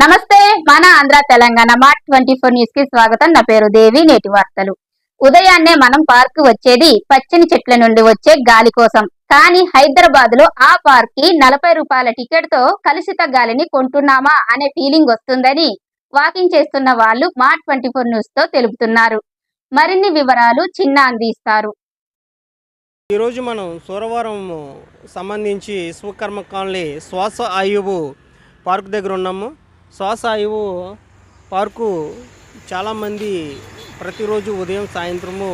నమస్తే మన Andhra Telangana mart 24 news కి స్వాగతం. నా పేరు దేవి. నేటి వార్తలు. ఉదయాన్నే మనం పార్క్ వచ్చేది పచ్చని చెట్ల నుండి వచ్చే గాలి కోసం. కానీ హైదరాబాద్ లో ఆ పార్క్ కి 40 రూపాయల టికెట్ తో కలుషిత గాలిని కొంటున్నామా అనే ఫీలింగ్ వస్తుందని వాకింగ్ చేస్తున్న వాళ్ళు మార్ట్ 24 న్యూస్ తో తెలుపుతున్నారు. మరిన్ని వివరాలు చిన్న అందిస్తారు. ఈరోజు మనం సూరవరం సంబంధించి విశ్వకర్మ కాలనీ శ్వాస ఆయువు పార్క్ దగ్గర ఉన్నాము. శ్వాస ఆయువు పార్కు చాలామంది ప్రతిరోజు ఉదయం సాయంత్రము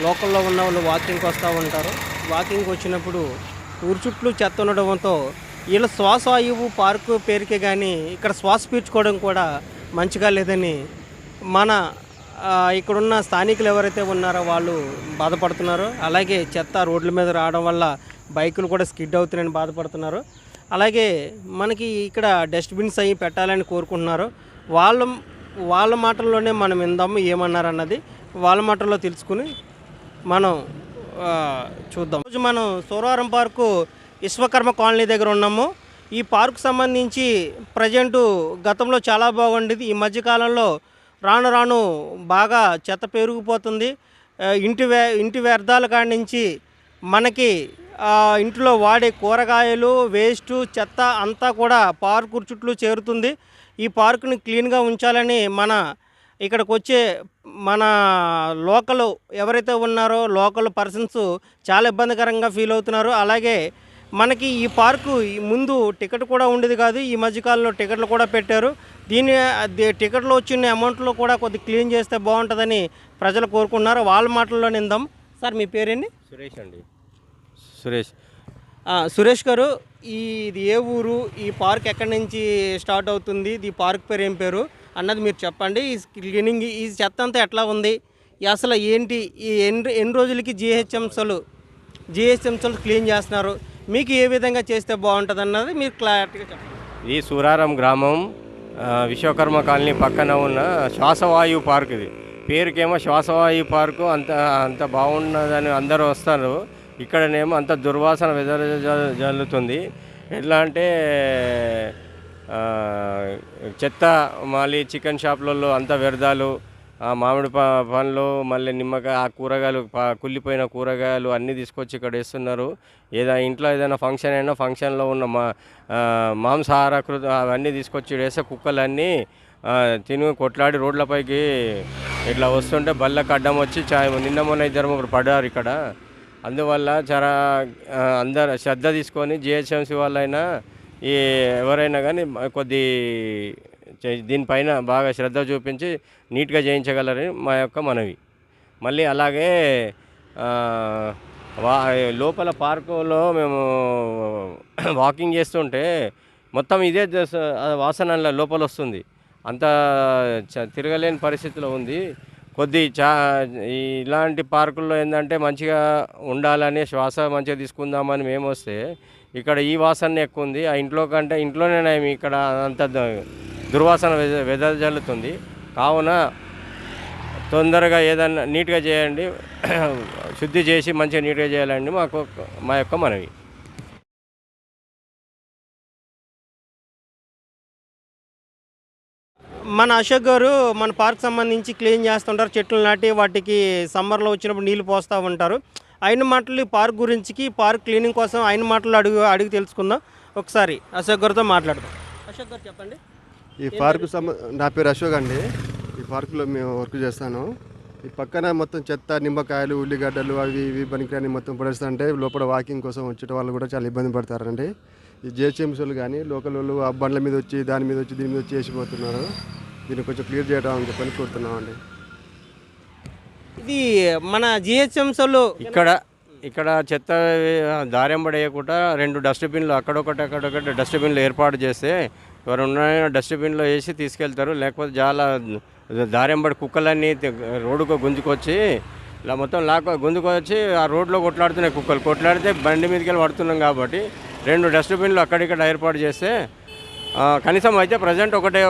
లోకల్లో ఉన్న వాళ్ళు వాకింగ్కి వస్తూ ఉంటారు. వాకింగ్కి వచ్చినప్పుడు ఊరు చుట్టూ చెత్త ఉండడంతో వీళ్ళ శ్వాస ఆయువు పార్కు పేరుకే కానీ ఇక్కడ శ్వాస పీల్చుకోవడం కూడా మంచిగా లేదని మన ఇక్కడున్న స్థానికులు ఎవరైతే ఉన్నారో వాళ్ళు బాధపడుతున్నారు. అలాగే చెత్త రోడ్ల మీద రావడం వల్ల బైకులు కూడా స్కిడ్ అవుతున్నాయని బాధపడుతున్నారు. అలాగే మనకి ఇక్కడ డస్ట్బిన్స్ అవి పెట్టాలని కోరుకుంటున్నారు. వాళ్ళ మాటల్లోనే మనం విందాము ఏమన్నారు అన్నది వాళ్ళ మాటల్లో తెలుసుకుని మనం చూద్దాం. రోజు మనం సూరవరం పార్కు విశ్వకర్మ కాలనీ దగ్గర ఉన్నాము. ఈ పార్కు సంబంధించి ప్రజెంటు గతంలో చాలా బాగుండేది. ఈ మధ్యకాలంలో రాను రాను బాగా చెత్త పెరిగిపోతుంది. ఇంటి వ్యర్థాల కాడి నుంచి మనకి ఇంట్లో వాడే కూరగాయలు వేస్టు చెత్త అంతా కూడా పార్కు చుట్టూ చేరుతుంది. ఈ పార్కుని క్లీన్గా ఉంచాలని ఇక్కడికి వచ్చే మన లోకల్ ఎవరైతే ఉన్నారో లోకల్ పర్సన్స్ చాలా ఇబ్బందికరంగా ఫీల్ అవుతున్నారు. అలాగే మనకి ఈ పార్కు ముందు టికెట్ కూడా ఉండేది కాదు. ఈ మధ్యకాలంలో టికెట్లు కూడా పెట్టారు. టికెట్లు వచ్చిన అమౌంట్లో కూడా కొద్ది క్లీన్ చేస్తే బాగుంటుందని ప్రజలు కోరుకుంటున్నారు. వాళ్ళ మాటల్లో నిందాం. సార్ మీ పేరేంటి? సురేష్ అండి. సురేష్ గారు, ఇది ఏ ఊరు? ఈ పార్క్ ఎక్కడి నుంచి స్టార్ట్ అవుతుంది? ఈ పార్క్ పేరు ఏం పేరు అన్నది మీరు చెప్పండి. ఈ క్లీనింగ్ ఈ చెత్త అంతా ఎట్లా ఉంది, అసలు ఏంటి, ఈ ఎన్ని రోజులకి జిహెచ్ఎంసీలు క్లీన్ చేస్తున్నారు, మీకు ఏ విధంగా చేస్తే బాగుంటుంది అన్నది మీరు క్లారిటీగా చెప్పండి. ఇది సూరారం గ్రామం విశ్వకర్మ కాలనీ పక్కన ఉన్న శ్వాసవాయు పార్క్. ఇది పేరుకేమో శ్వాసవాయు పార్కు. అంత బాగున్నదని అందరూ వస్తారు. ఇక్కడనేమో అంత దుర్వాసన జల్లుతుంది. ఎట్లా అంటే చెత్త, మళ్ళీ చికెన్ షాప్లలో అంత వ్యర్థాలు, మామిడి పండ్లు, మళ్ళీ నిమ్మకాయ, ఆ కూరగాయలు, కుళ్ళిపోయిన కూరగాయలు అన్నీ తీసుకొచ్చి ఇక్కడ వేస్తున్నారు. ఇంట్లో ఏదైనా ఫంక్షన్ అయినా ఫంక్షన్లో ఉన్న మాంసాహార అవన్నీ తీసుకొచ్చి వేస్తే కుక్కలన్నీ తిని కొట్లాడి రోడ్లపైకి ఇట్లా వస్తుంటే బళ్ళకు అడ్డం వచ్చి నిన్న మొన్న ఇద్దరు ముగ్గురు పడ్డారు ఇక్కడ. అందువల్ల చాలా అందరు శ్రద్ధ తీసుకొని జిహెచ్ఎంసీ వాళ్ళైనా ఎవరైనా కానీ దీనిపైన బాగా శ్రద్ధ చూపించి నీట్గా చేయించగలరని మా యొక్క మనవి. మళ్ళీ అలాగే లోపల పార్కులో మేము వాకింగ్ చేస్తుంటే మొత్తం ఇదే వాసన లోపల వస్తుంది. అంత తిరగలేని పరిస్థితిలో ఉంది. ఇలాంటి పార్కుల్లో ఏంటంటే మంచిగా ఉండాలని, శ్వాస మంచిగా తీసుకుందామని మేము వస్తే ఇక్కడ ఈ వాసన ఎక్కువ ఉంది. ఆ ఇంట్లో కంటే ఇంట్లోనే ఇక్కడ అంత దుర్వాసన వెదజల్లుతుంది. కావున తొందరగా ఏదన్నా నీట్గా చేయండి, శుద్ధి చేసి మంచిగా నీట్గా చేయాలండి మా యొక్క మనవి. మన అశోక్ గారు మన పార్క్ సంబంధించి క్లీన్ చేస్తుంటారు. చెట్లు నాటి వాటికి సమ్మర్లో వచ్చినప్పుడు నీళ్ళు పోస్తూ ఉంటారు. ఆయన మాటలు పార్క్ గురించి, పార్క్ క్లీనింగ్ కోసం ఆయన మాటలు అడిగి తెలుసుకుందాం. ఒకసారి అశోక్ గారితో మాట్లాడదాం. అశోక్ గారు చెప్పండి. ఈ పార్కు నా పేరు అశోక్ అండి. ఈ పార్కులో మేము వర్క్ చేస్తాను. ఈ పక్కన మొత్తం చెత్త, నిమ్మకాయలు, ఉల్లిగడ్డలు అవి ఇవి పనికిరాని మొత్తం పడేస్తుంటే లోపల వాకింగ్ కోసం వచ్చే వాళ్ళు కూడా చాలా ఇబ్బంది పడతారండి. ఈ జిహెచ్ఎంసీలు కానీ లోకల్ వాళ్ళు ఆ బండ్ల మీద వచ్చి దాని మీద వచ్చి దీని మీద వచ్చి వేసిపోతున్నారు. దీన్ని కొంచెం క్లియర్ చేయడం అని చెప్పని కోరుతున్నామండి. ఇది మన జిహెచ్ఎంసీలు ఇక్కడ చెత్త దారెంబడేయకుండా 2 డస్ట్బిన్లు అక్కడొకటి డస్ట్బిన్లు ఏర్పాటు చేస్తే ఎవరున్న డస్ట్బిన్లో వేసి తీసుకెళ్తారు. లేకపోతే చాలా దారెంబడి కుక్కలన్నీ రోడ్డుకు గుంజుకొచ్చి ఇలా మొత్తం గుంజుకొచ్చి ఆ రోడ్లో కొట్లాడుతున్నాయి కుక్కలు. కొట్లాడితే బండి మీదకి వెళ్ళి పడుతున్నాం కాబట్టి 2 డస్ట్బిన్లు అక్కడిక్కడ ఏర్పాటు చేస్తే కనీసం అయితే ప్రజెంట్ ఒకటే